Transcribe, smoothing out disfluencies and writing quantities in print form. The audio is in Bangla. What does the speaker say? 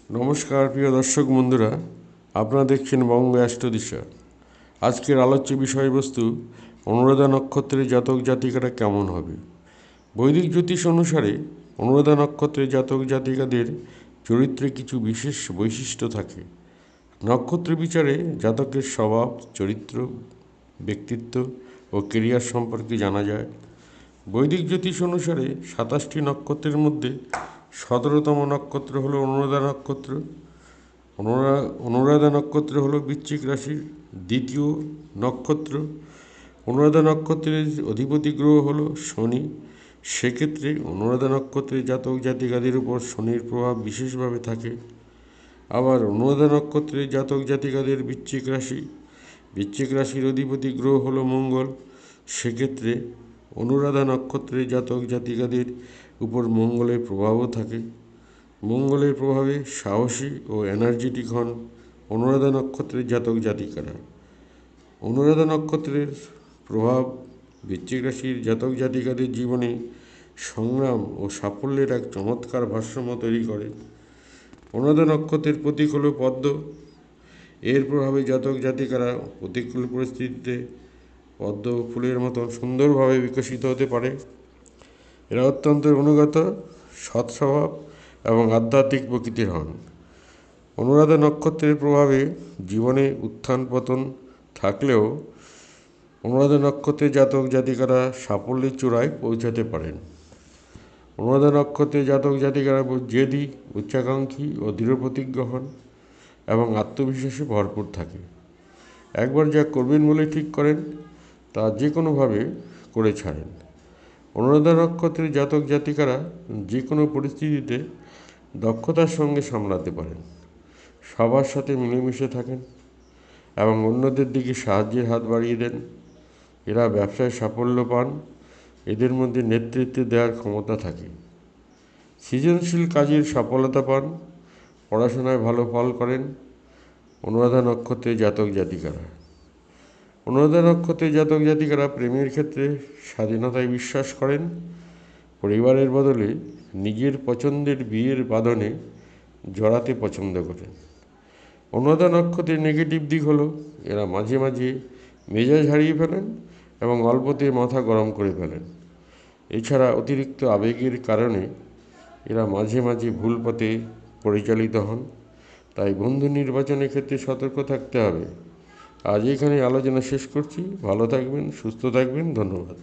নমস্কার প্রিয় দর্শক বন্ধুরা, আপনারা দেখছেন বঙ্গ অ্যাস্ট্রোদিশা। আজকের আলোচ্য বিষয়বস্তু অনুরাধা নক্ষত্রের জাতক জাতিকারা কেমন হবে। বৈদিক জ্যোতিষ অনুসারে অনুরাধা নক্ষত্রের জাতক জাতিকাদের চরিত্রে কিছু বিশেষ বৈশিষ্ট্য থাকে। নক্ষত্র বিচারে জাতকের স্বভাব, চরিত্র, ব্যক্তিত্ব ও কেরিয়ার সম্পর্কে জানা যায়। বৈদিক জ্যোতিষ অনুসারে 27টি নক্ষত্রের মধ্যে 17তম নক্ষত্র হলো অনুরাধা নক্ষত্র। অনুরাধা নক্ষত্র হলো বৃশ্চিক রাশির দ্বিতীয় নক্ষত্র। অনুরাধা নক্ষত্রের অধিপতি গ্রহ হলো শনি। সেক্ষেত্রে অনুরাধা নক্ষত্রের জাতক জাতিকাদের উপর শনির প্রভাব বিশেষভাবে থাকে। আবার অনুরাধা নক্ষত্রের জাতক জাতিকাদের বৃশ্চিক রাশির অধিপতি গ্রহ হলো মঙ্গল। সেক্ষেত্রে অনুরাধা নক্ষত্রের জাতক জাতিকাদের উপর মঙ্গলের প্রভাবও থাকে। মঙ্গলের প্রভাবে সাহসী ও এনার্জেটিক হন অনুরাধা নক্ষত্রের জাতক জাতিকারা। অনুরাধা নক্ষত্রের প্রভাব বৃশ্চিক রাশির জাতক জাতিকাদের জীবনে সংগ্রাম ও সাফল্যের এক চমৎকার ভারসাম্য তৈরি করে। অনুরাধা নক্ষত্রের প্রতীক হল পদ্ম। এর প্রভাবে জাতক জাতিকারা প্রতিকূল পরিস্থিতিতে পদ্ম ফুলের মতন সুন্দরভাবে বিকশিত হতে পারে। এরা অত্যন্ত অনুগত, সৎ স্বভাব এবং আধ্যাত্মিক প্রকৃতির হন। অনুরাধা নক্ষত্রের প্রভাবে জীবনে উত্থান পতন থাকলেও অনুরাধা নক্ষত্রের জাতক জাতিকারা সাফল্যের চূড়ায় পৌঁছাতে পারেন। অনুরাধা নক্ষত্রের জাতক জাতিকারা জেদি, উচ্চাকাঙ্ক্ষী ও দৃঢ়প্রতিজ্ঞ হন এবং আত্মবিশ্বাসে ভরপুর থাকে। একবার যা করবেন বলে ঠিক করেন তা যে কোনোভাবে করে ছাড়েন। অনুরাধা নক্ষত্রের জাতক জাতিকারা যে কোনো পরিস্থিতিতে দক্ষতার সঙ্গে সামলাতে পারেন, সবার সাথে মিলেমিশে থাকেন এবং অন্যদের দিকে সাহায্যের হাত বাড়িয়ে দেন। এরা ব্যবসায় সাফল্য পান। এদের মধ্যে নেতৃত্ব দেওয়ার ক্ষমতা থাকে। সৃজনশীল কাজের সফলতা পান। পড়াশোনায় ভালো ফল করেন অনুরাধা নক্ষত্রের জাতক জাতিকারা। অনুরাধা নক্ষত্রের জাতক জাতিকারা প্রেমের ক্ষেত্রে স্বাধীনতায় বিশ্বাস করেন। পরিবারের বদলে নিজের পছন্দের বিয়ের বাঁধনে জড়াতে পছন্দ করেন। অনুরাধা নক্ষত্রের নেগেটিভ দিক হলো এরা মাঝে মাঝে মেজাজ হারিয়ে ফেলেন এবং অল্পতে মাথা গরম করে ফেলেন। এছাড়া অতিরিক্ত আবেগের কারণে এরা মাঝে মাঝে ভুল পথে পরিচালিত হন। তাই বন্ধু নির্বাচনের ক্ষেত্রে সতর্ক থাকতে হবে। আজ এখানে আলোচনা শেষ করছি। ভালো থাকবেন, সুস্থ থাকবেন। ধন্যবাদ।